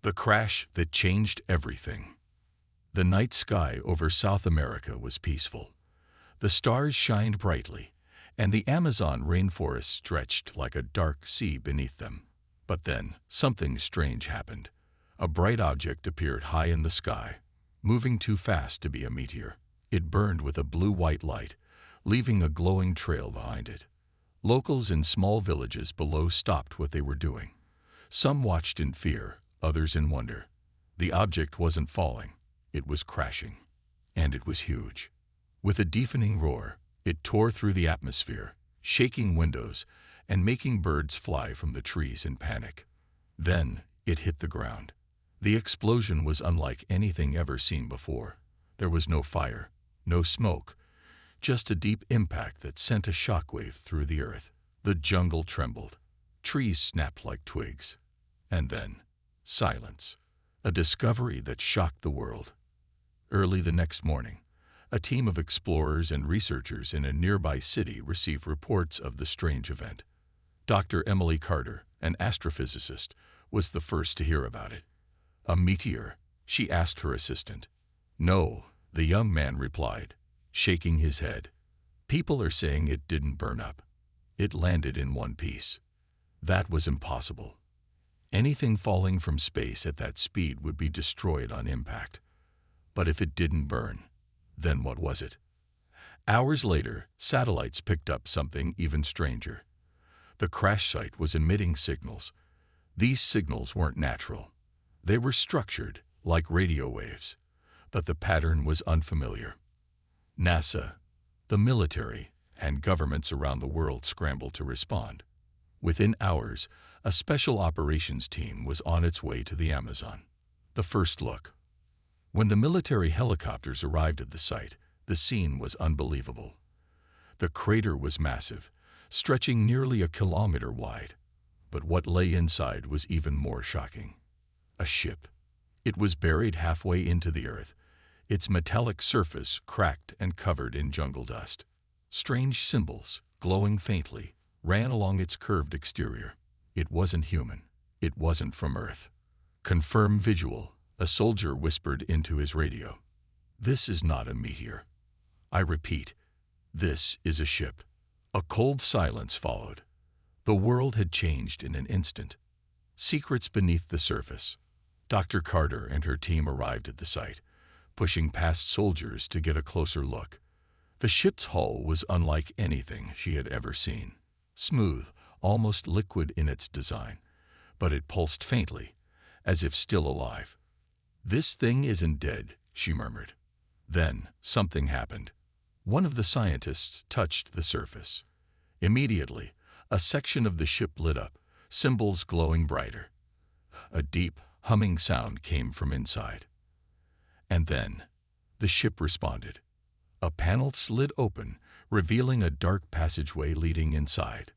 The crash that changed everything. The night sky over South America was peaceful. The stars shined brightly, and the Amazon rainforest stretched like a dark sea beneath them. But then, something strange happened. A bright object appeared high in the sky, moving too fast to be a meteor. It burned with a blue-white light, leaving a glowing trail behind it. Locals in small villages below stopped what they were doing. Some watched in fear, others in wonder. The object wasn't falling, it was crashing. And it was huge. With a deafening roar, it tore through the atmosphere, shaking windows and making birds fly from the trees in panic. Then it hit the ground. The explosion was unlike anything ever seen before. There was no fire, no smoke, just a deep impact that sent a shockwave through the earth. The jungle trembled. Trees snapped like twigs. And then, silence. A discovery that shocked the world. Early the next morning, a team of explorers and researchers in a nearby city received reports of the strange event. Dr. Emily Carter, an astrophysicist, was the first to hear about it. "A meteor?" she asked her assistant. "No," the young man replied, shaking his head. "People are saying it didn't burn up. It landed in one piece." That was impossible. Anything falling from space at that speed would be destroyed on impact. But if it didn't burn, then what was it? Hours later, satellites picked up something even stranger. The crash site was emitting signals. These signals weren't natural. They were structured, like radio waves, but the pattern was unfamiliar. NASA, the military, and governments around the world scrambled to respond. Within hours, a special operations team was on its way to the Amazon. The first look. When the military helicopters arrived at the site, the scene was unbelievable. The crater was massive, stretching nearly a kilometer wide. But what lay inside was even more shocking. A ship. It was buried halfway into the earth, its metallic surface cracked and covered in jungle dust. Strange symbols, glowing faintly, ran along its curved exterior. It wasn't human. It wasn't from Earth. "Confirm visual," a soldier whispered into his radio. "This is not a meteor. I repeat, this is a ship." A cold silence followed. The world had changed in an instant. Secrets beneath the surface. Dr. Carter and her team arrived at the site, pushing past soldiers to get a closer look. The ship's hull was unlike anything she had ever seen. Smooth, almost liquid in its design, but it pulsed faintly, as if still alive. "This thing isn't dead," she murmured. Then something happened. One of the scientists touched the surface. Immediately, a section of the ship lit up, symbols glowing brighter. A deep, humming sound came from inside. And then, the ship responded. A panel slid open, revealing a dark passageway leading inside.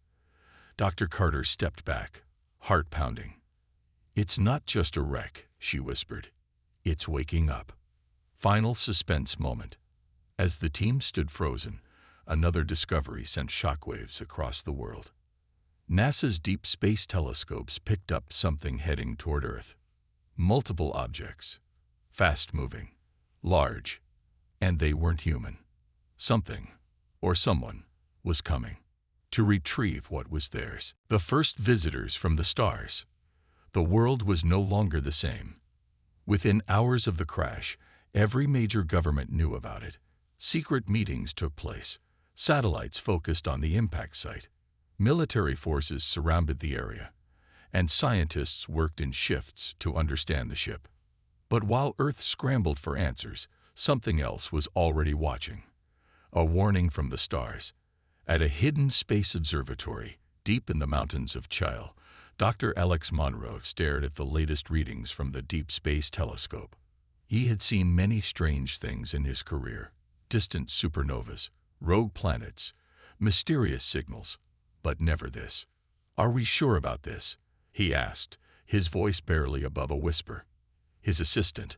Dr. Carter stepped back, heart pounding. "It's not just a wreck," she whispered. "It's waking up." Final suspense moment. As the team stood frozen, another discovery sent shockwaves across the world. NASA's deep space telescopes picked up something heading toward Earth. Multiple objects, fast-moving, large, and they weren't human. Something, or someone, was coming to retrieve what was theirs. The first visitors from the stars. The world was no longer the same. Within hours of the crash, every major government knew about it. Secret meetings took place. Satellites focused on the impact site. Military forces surrounded the area, and scientists worked in shifts to understand the ship. But while Earth scrambled for answers, something else was already watching. A warning from the stars. At a hidden space observatory, deep in the mountains of Chile, Dr. Alex Monroe stared at the latest readings from the Deep Space Telescope. He had seen many strange things in his career. Distant supernovas, rogue planets, mysterious signals, but never this. "Are we sure about this?" he asked, his voice barely above a whisper. His assistant,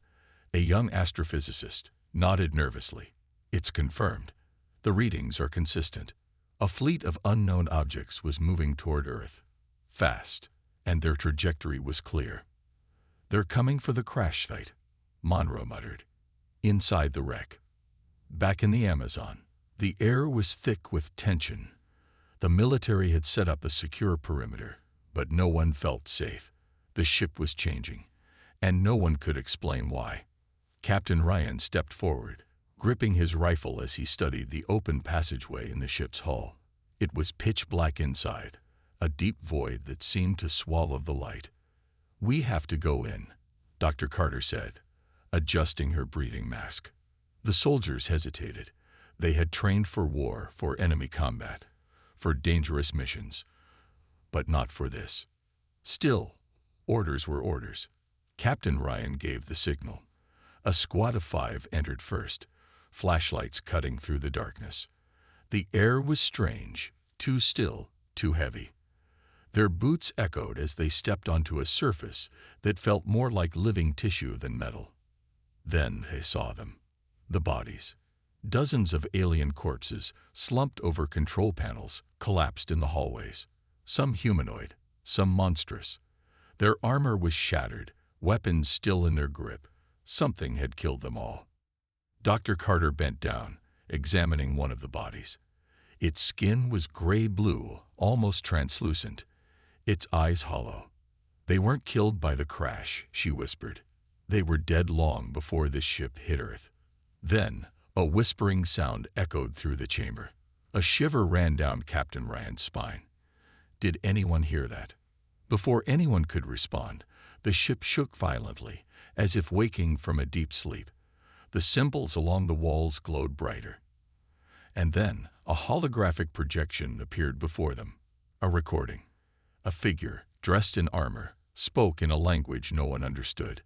a young astrophysicist, nodded nervously. "It's confirmed. The readings are consistent." A fleet of unknown objects was moving toward Earth. Fast, and their trajectory was clear. "They're coming for the crash site," Monroe muttered. Inside the wreck, back in the Amazon, the air was thick with tension. The military had set up a secure perimeter, but no one felt safe. The ship was changing, and no one could explain why. Captain Ryan stepped forward, gripping his rifle as he studied the open passageway in the ship's hull. It was pitch black inside, a deep void that seemed to swallow the light. "We have to go in," Dr. Carter said, adjusting her breathing mask. The soldiers hesitated. They had trained for war, for enemy combat, for dangerous missions, but not for this. Still, orders were orders. Captain Ryan gave the signal. A squad of 5 entered first, flashlights cutting through the darkness. The air was strange, too still, too heavy. Their boots echoed as they stepped onto a surface that felt more like living tissue than metal. Then they saw them. The bodies. Dozens of alien corpses, slumped over control panels, collapsed in the hallways. Some humanoid, some monstrous. Their armor was shattered, weapons still in their grip. Something had killed them all. Dr. Carter bent down, examining one of the bodies. Its skin was gray-blue, almost translucent. Its eyes hollow. "They weren't killed by the crash," she whispered. "They were dead long before this ship hit Earth." Then, a whispering sound echoed through the chamber. A shiver ran down Captain Ryan's spine. Did anyone hear that? Before anyone could respond, the ship shook violently, as if waking from a deep sleep. The symbols along the walls glowed brighter. And then, a holographic projection appeared before them. A recording. A figure, dressed in armor, spoke in a language no one understood.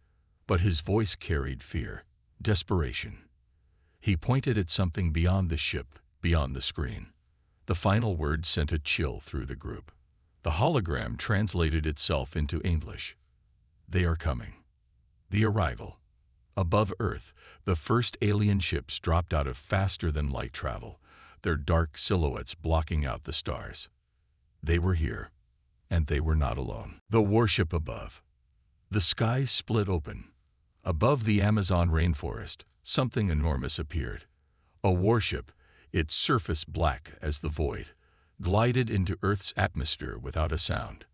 But his voice carried fear, desperation. He pointed at something beyond the ship, beyond the screen. The final word sent a chill through the group. The hologram translated itself into English. "They are coming." The arrival. Above Earth, the first alien ships dropped out of faster-than-light travel, their dark silhouettes blocking out the stars. They were here, and they were not alone. The warship above. The sky split open. Above the Amazon rainforest, something enormous appeared. A warship, its surface black as the void, glided into Earth's atmosphere without a sound.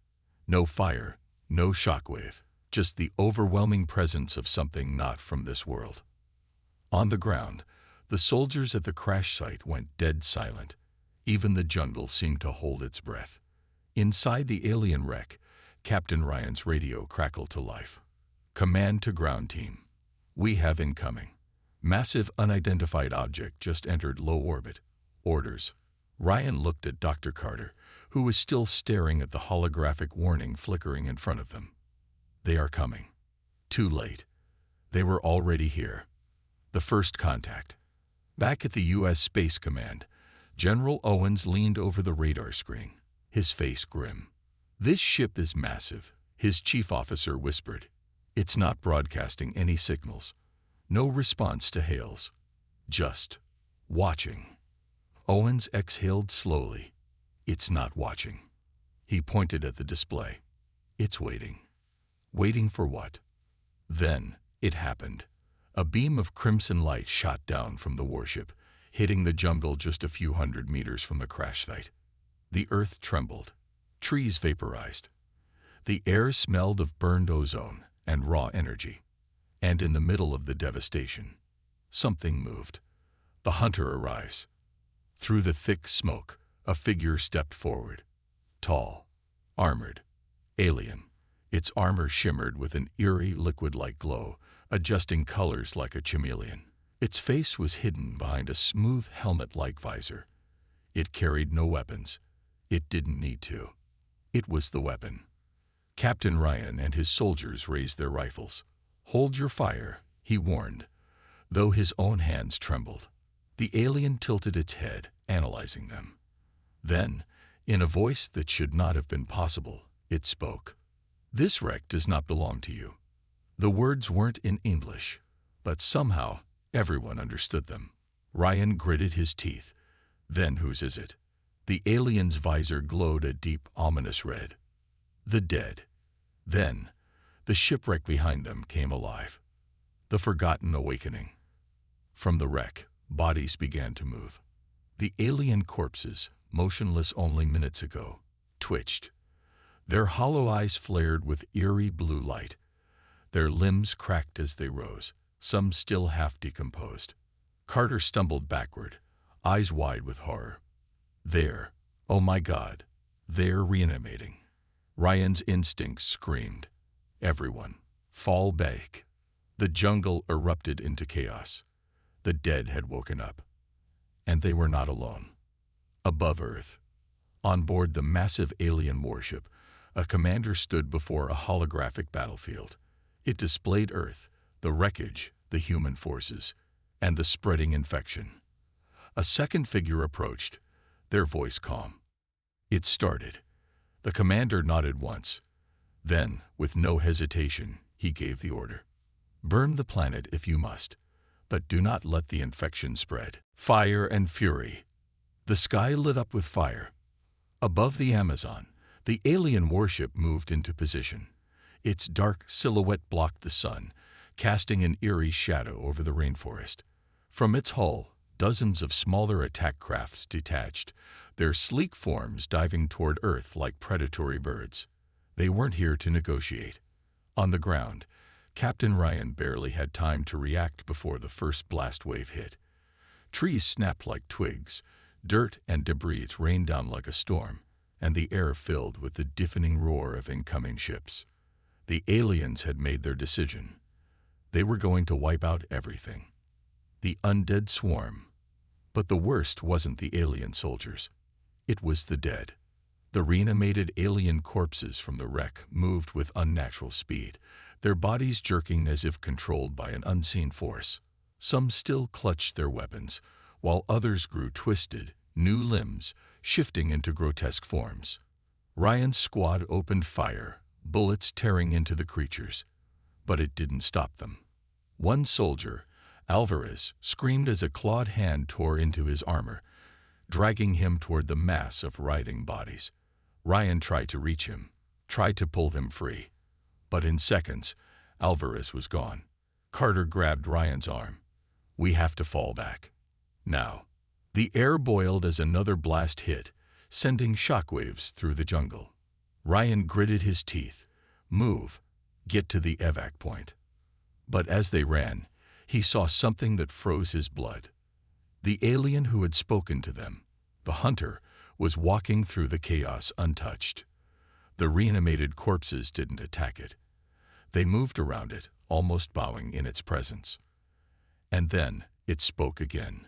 No fire, no shockwave, just the overwhelming presence of something not from this world. On the ground, the soldiers at the crash site went dead silent. Even the jungle seemed to hold its breath. Inside the alien wreck, Captain Ryan's radio crackled to life. "Command to ground team. We have incoming. Massive unidentified object just entered low orbit. Orders." Ryan looked at Dr. Carter, who was still staring at the holographic warning flickering in front of them. They are coming. Too late. They were already here. The first contact. Back at the U.S. Space Command, General Owens leaned over the radar screen, his face grim. "This ship is massive," his chief officer whispered. "It's not broadcasting any signals. No response to hails. Just watching." Owens exhaled slowly. "It's not watching." He pointed at the display. "It's waiting." Waiting for what? Then it happened. A beam of crimson light shot down from the warship, hitting the jungle just a few hundred meters from the crash site. The earth trembled. Trees vaporized. The air smelled of burned ozone and raw energy. And in the middle of the devastation, something moved. The hunter arrives. Through the thick smoke, a figure stepped forward. Tall, armored, alien. Its armor shimmered with an eerie liquid-like glow, adjusting colors like a chameleon. Its face was hidden behind a smooth helmet-like visor. It carried no weapons. It didn't need to. It was the weapon. Captain Ryan and his soldiers raised their rifles. "Hold your fire," he warned, though his own hands trembled. The alien tilted its head, analyzing them. Then, in a voice that should not have been possible, it spoke. "This wreck does not belong to you." The words weren't in English, but somehow everyone understood them. Ryan gritted his teeth. "Then whose is it?" The alien's visor glowed a deep, ominous red. "The dead." Then, The shipwreck behind them came alive. The forgotten awakening. From the wreck, bodies began to move. The alien corpses, motionless only minutes ago, twitched. Their hollow eyes flared with eerie blue light. Their limbs cracked as they rose, some still half decomposed. Carter stumbled backward, eyes wide with horror. There, oh my God, they're reanimating. Ryan's instincts screamed. Everyone, fall back. The jungle erupted into chaos. The dead had woken up. And they were not alone. Above Earth, on board the massive alien warship, a commander stood before a holographic battlefield. It displayed Earth, the wreckage, the human forces, and the spreading infection. A second figure approached, their voice calm. It started. The commander nodded once. Then, with no hesitation, he gave the order. Burn the planet if you must, but do not let the infection spread. Fire and fury. The sky lit up with fire. Above the Amazon, the alien warship moved into position. Its dark silhouette blocked the sun, casting an eerie shadow over the rainforest. From its hull, dozens of smaller attack crafts detached, their sleek forms diving toward Earth like predatory birds. They weren't here to negotiate. On the ground, Captain Ryan barely had time to react before the first blast wave hit. Trees snapped like twigs, dirt and debris rained down like a storm, and the air filled with the deafening roar of incoming ships. The aliens had made their decision. They were going to wipe out everything. The undead swarm. But the worst wasn't the alien soldiers. It was the dead. The reanimated alien corpses from the wreck moved with unnatural speed, their bodies jerking as if controlled by an unseen force. Some still clutched their weapons, while others grew twisted, new limbs, shifting into grotesque forms. Ryan's squad opened fire, bullets tearing into the creatures. But it didn't stop them. One soldier, Alvarez, screamed as a clawed hand tore into his armor, dragging him toward the mass of writhing bodies. Ryan tried to reach him, tried to pull them free. But in seconds, Alvarez was gone. Carter grabbed Ryan's arm. We have to fall back. Now. The air boiled as another blast hit, sending shockwaves through the jungle. Ryan gritted his teeth. Move. Get to the evac point. But as they ran, he saw something that froze his blood. The alien who had spoken to them, the hunter, was walking through the chaos untouched. The reanimated corpses didn't attack it. They moved around it, almost bowing in its presence. And then it spoke again.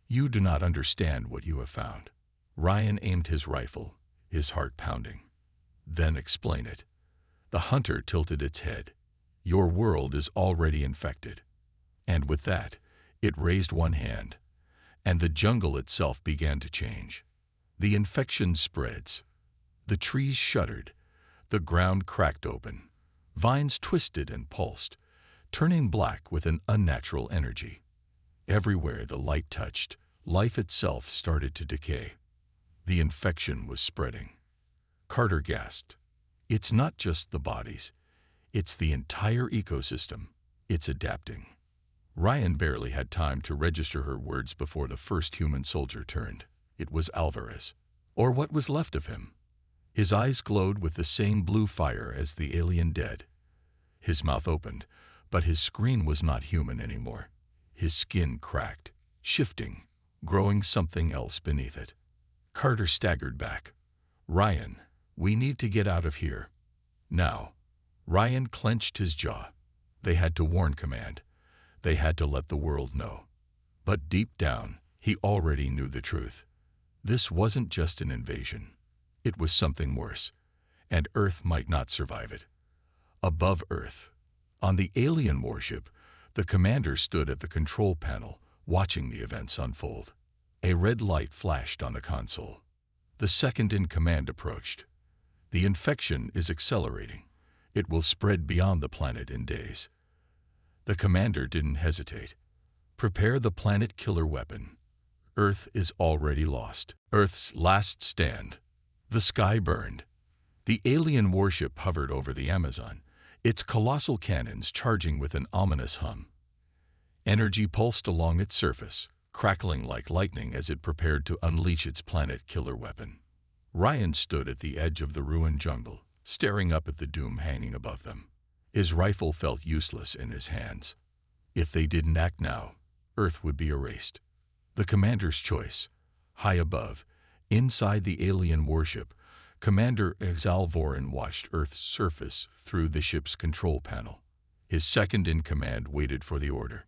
You do not understand what you have found. Ryan aimed his rifle, his heart pounding. Then explain it. The hunter tilted its head. Your world is already infected. And with that, it raised one hand, and the jungle itself began to change. The infection spreads. The trees shuddered. The ground cracked open. Vines twisted and pulsed, turning black with an unnatural energy. Everywhere the light touched, life itself started to decay. The infection was spreading. Carter gasped. It's not just the bodies. It's the entire ecosystem. It's adapting. Ryan barely had time to register her words before the first human soldier turned. It was Alvarez, or what was left of him. His eyes glowed with the same blue fire as the alien dead. His mouth opened, but his scream was not human anymore. His skin cracked, shifting, growing something else beneath it. Carter staggered back. Ryan, we need to get out of here. Now. Ryan clenched his jaw. They had to warn Command. They had to let the world know. But deep down, he already knew the truth. This wasn't just an invasion. It was something worse, and Earth might not survive it. Above Earth, on the alien warship, the commander stood at the control panel, watching the events unfold. A red light flashed on the console. The second-in-command approached. The infection is accelerating. It will spread beyond the planet in days. The commander didn't hesitate. Prepare the planet-killer weapon. Earth is already lost. Earth's last stand. The sky burned. The alien warship hovered over the Amazon, its colossal cannons charging with an ominous hum. Energy pulsed along its surface, crackling like lightning as it prepared to unleash its planet-killer weapon. Ryan stood at the edge of the ruined jungle, staring up at the doom hanging above them. His rifle felt useless in his hands. If they didn't act now, Earth would be erased. The commander's choice. High above, inside the alien warship, Commander Exalvoran watched Earth's surface through the ship's control panel. His second-in-command waited for the order.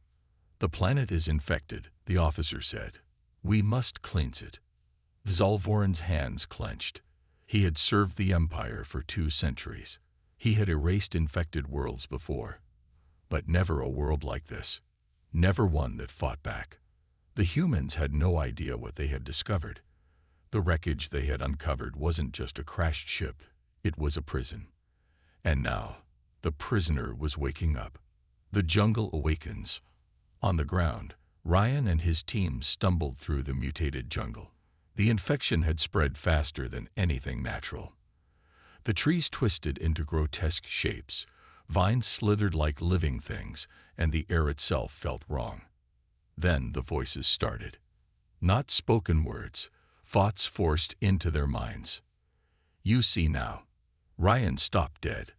"The planet is infected," the officer said. "We must cleanse it." Exalvoran's hands clenched. He had served the Empire for 2 centuries. He had erased infected worlds before. But never a world like this. Never one that fought back. The humans had no idea what they had discovered. The wreckage they had uncovered wasn't just a crashed ship, it was a prison. And now, the prisoner was waking up. The jungle awakens. On the ground, Ryan and his team stumbled through the mutated jungle. The infection had spread faster than anything natural. The trees twisted into grotesque shapes, vines slithered like living things, and the air itself felt wrong. Then the voices started. Not spoken words, thoughts forced into their minds. "You see now." Ryan stopped dead.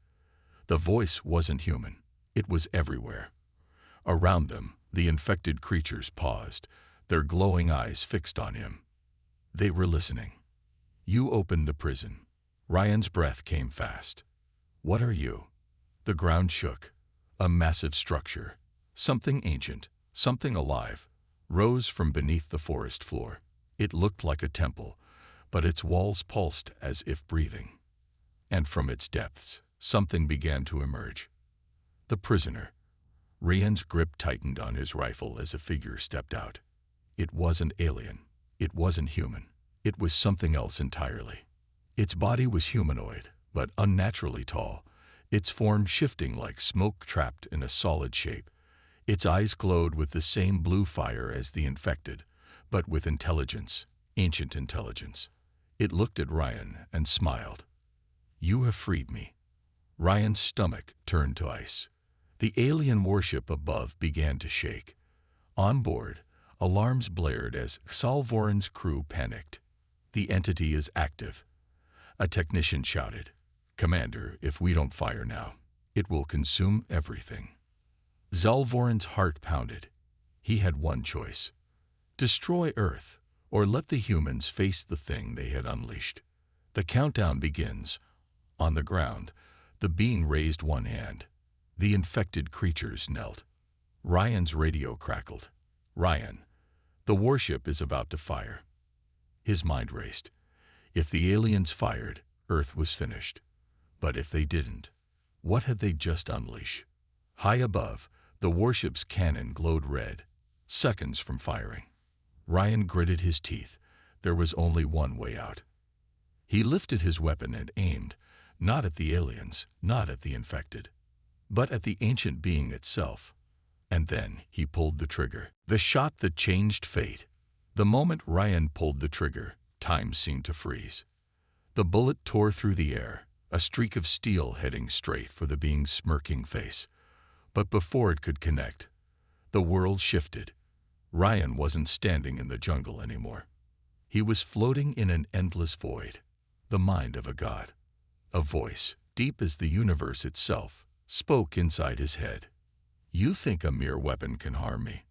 The voice wasn't human. It was everywhere. Around them, the infected creatures paused, their glowing eyes fixed on him. They were listening. "You opened the prison." Ryan's breath came fast. "What are you?" The ground shook. A massive structure, something ancient, something alive, rose from beneath the forest floor. It looked like a temple, but its walls pulsed as if breathing. And from its depths, something began to emerge. The prisoner. Ryan's grip tightened on his rifle as a figure stepped out. It wasn't alien. It wasn't human. It was something else entirely. Its body was humanoid, but unnaturally tall, its form shifting like smoke trapped in a solid shape. Its eyes glowed with the same blue fire as the infected, but with intelligence, ancient intelligence. It looked at Ryan and smiled. "You have freed me." Ryan's stomach turned to ice. The alien warship above began to shake. On board, alarms blared as Exalvoran's crew panicked. "The entity is active." A technician shouted, "Commander, if we don't fire now, it will consume everything." Exalvoran's heart pounded. He had one choice. Destroy Earth, or let the humans face the thing they had unleashed. The countdown begins. On the ground, the being raised one hand. The infected creatures knelt. Ryan's radio crackled. "Ryan, the warship is about to fire." His mind raced. If the aliens fired, Earth was finished. But if they didn't, what had they just unleashed? High above, the warship's cannon glowed red, seconds from firing. Ryan gritted his teeth. There was only one way out. He lifted his weapon and aimed, not at the aliens, not at the infected, but at the ancient being itself. And then he pulled the trigger. The shot that changed fate. The moment Ryan pulled the trigger, time seemed to freeze. The bullet tore through the air, a streak of steel heading straight for the being's smirking face. But before it could connect, the world shifted. Ryan wasn't standing in the jungle anymore. He was floating in an endless void, the mind of a god. A voice, deep as the universe itself, spoke inside his head. "You think a mere weapon can harm me?"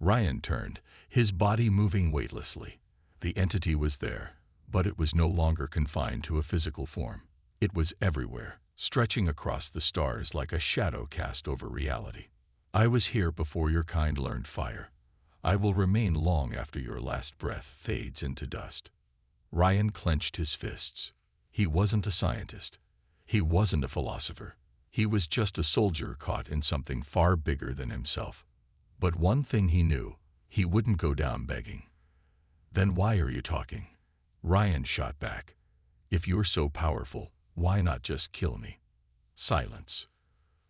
Ryan turned, his body moving weightlessly. The entity was there, but it was no longer confined to a physical form. It was everywhere, stretching across the stars like a shadow cast over reality. "I was here before your kind learned fire. I will remain long after your last breath fades into dust." Ryan clenched his fists. He wasn't a scientist. He wasn't a philosopher. He was just a soldier caught in something far bigger than himself. But one thing he knew, he wouldn't go down begging. "Then why are you talking?" Ryan shot back. "If you're so powerful, why not just kill me?" Silence.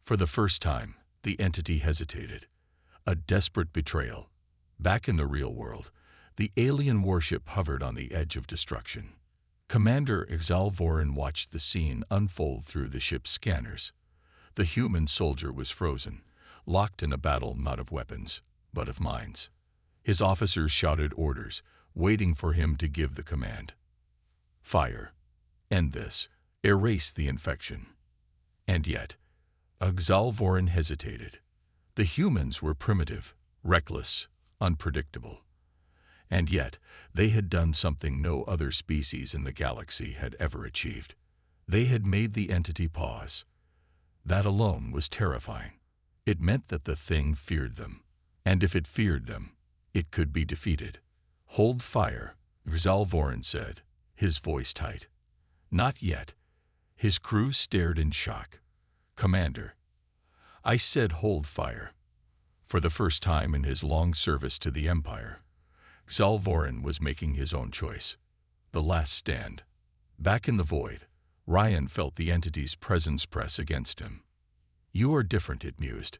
For the first time, the entity hesitated. A desperate betrayal. Back in the real world, the alien warship hovered on the edge of destruction. Commander Exalvoran watched the scene unfold through the ship's scanners. The human soldier was frozen, locked in a battle not of weapons, but of minds. His officers shouted orders, waiting for him to give the command. Fire. End this. Erase the infection. And yet, Xalvorin hesitated. The humans were primitive, reckless, unpredictable. And yet, they had done something no other species in the galaxy had ever achieved. They had made the entity pause. That alone was terrifying. It meant that the thing feared them. And if it feared them, it could be defeated. Hold fire, Xalvorin said, his voice tight. Not yet. His crew stared in shock. Commander. I said hold fire. For the first time in his long service to the Empire, Xalvorin was making his own choice. The last stand. Back in the void, Ryan felt the entity's presence press against him. You are different, it mused.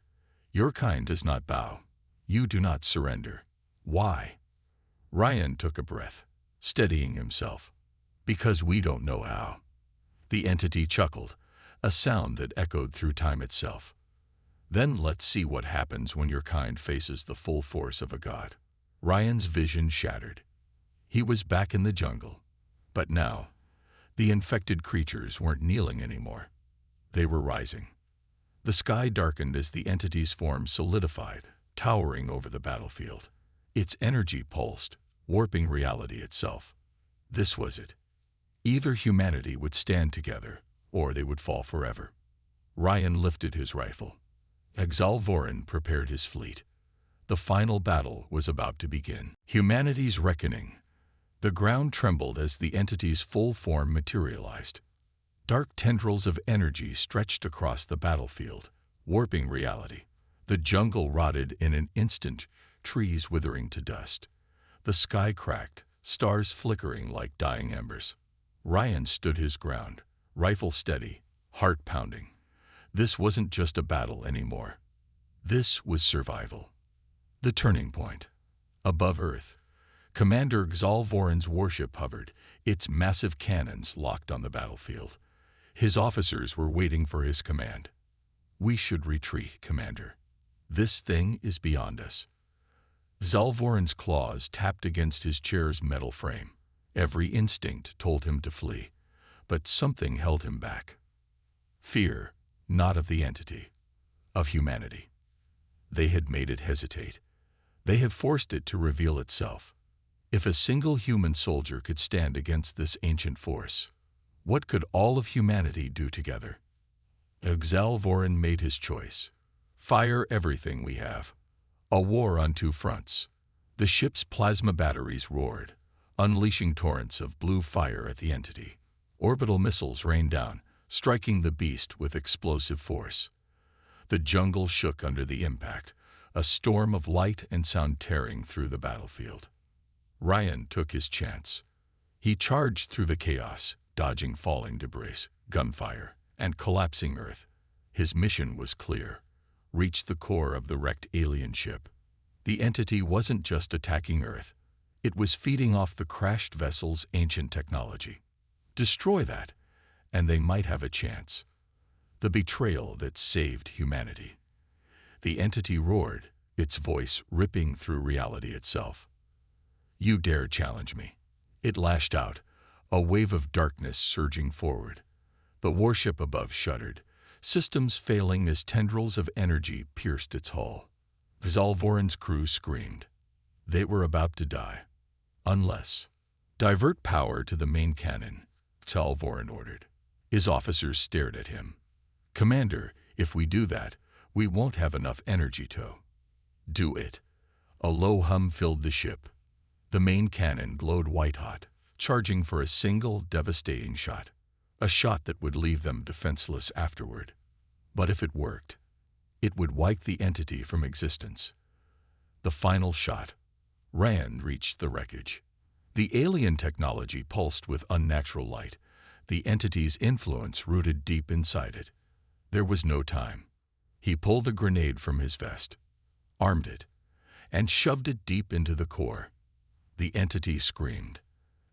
Your kind does not bow. You do not surrender. Why? Ryan took a breath, steadying himself. Because we don't know how. The entity chuckled, a sound that echoed through time itself. Then let's see what happens when your kind faces the full force of a god. Ryan's vision shattered. He was back in the jungle. But now, the infected creatures weren't kneeling anymore. They were rising. The sky darkened as the entity's form solidified, towering over the battlefield. Its energy pulsed, warping reality itself. This was it. Either humanity would stand together, or they would fall forever. Ryan lifted his rifle. Xalvorin prepared his fleet. The final battle was about to begin. Humanity's reckoning. The ground trembled as the entity's full form materialized. Dark tendrils of energy stretched across the battlefield, warping reality. The jungle rotted in an instant, trees withering to dust. The sky cracked, stars flickering like dying embers. Ryan stood his ground, rifle steady, heart pounding. This wasn't just a battle anymore. This was survival. The turning point. Above Earth, Commander Xalvorin's warship hovered, its massive cannons locked on the battlefield. His officers were waiting for his command. We should retreat, Commander. This thing is beyond us. Xalvorin's claws tapped against his chair's metal frame. Every instinct told him to flee, but something held him back. Fear, not of the entity, of humanity. They had made it hesitate. They had forced it to reveal itself. If a single human soldier could stand against this ancient force, what could all of humanity do together? Xalvorin made his choice. Fire everything we have. A war on two fronts. The ship's plasma batteries roared, unleashing torrents of blue fire at the entity. Orbital missiles rained down, striking the beast with explosive force. The jungle shook under the impact, a storm of light and sound tearing through the battlefield. Ryan took his chance. He charged through the chaos, dodging falling debris, gunfire, and collapsing Earth. His mission was clear. Reach the core of the wrecked alien ship. The entity wasn't just attacking Earth. It was feeding off the crashed vessel's ancient technology. Destroy that, and they might have a chance. The betrayal that saved humanity. The entity roared, its voice ripping through reality itself. You dare challenge me. It lashed out, a wave of darkness surging forward. The warship above shuddered, systems failing as tendrils of energy pierced its hull. Xalvorin's crew screamed. They were about to die. Unless. Divert power to the main cannon, Xalvorin ordered. His officers stared at him. Commander, if we do that, we won't have enough energy to. Do it. A low hum filled the ship. The main cannon glowed white-hot, charging for a single devastating shot. A shot that would leave them defenseless afterward. But if it worked, it would wipe the entity from existence. The final shot. Rand reached the wreckage. The alien technology pulsed with unnatural light, the entity's influence rooted deep inside it. There was no time. He pulled a grenade from his vest, armed it, and shoved it deep into the core. The entity screamed.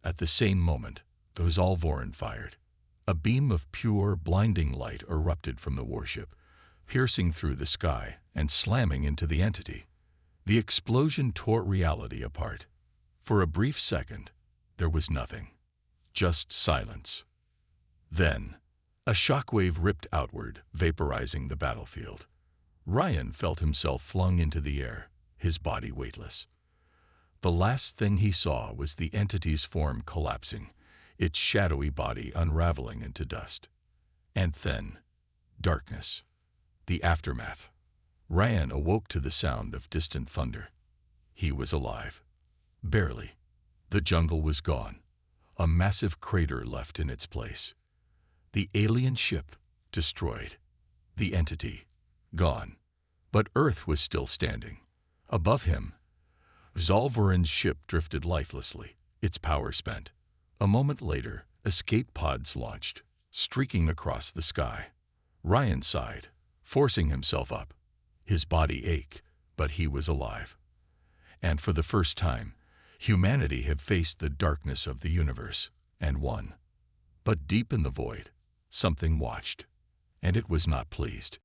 At the same moment, Xalvorin fired. A beam of pure, blinding light erupted from the warship, piercing through the sky and slamming into the entity. The explosion tore reality apart. For a brief second, there was nothing. Just silence. Then, a shockwave ripped outward, vaporizing the battlefield. Ryan felt himself flung into the air, his body weightless. The last thing he saw was the entity's form collapsing, its shadowy body unraveling into dust. And then, darkness. The aftermath. Ryan awoke to the sound of distant thunder. He was alive. Barely. The jungle was gone. A massive crater left in its place. The alien ship destroyed. The entity gone. But Earth was still standing. Above him, Zolvarin's ship drifted lifelessly, its power spent. A moment later, escape pods launched, streaking across the sky. Ryan sighed, forcing himself up. His body ached, but he was alive. And for the first time, humanity had faced the darkness of the universe, and won. But deep in the void, something watched, and it was not pleased.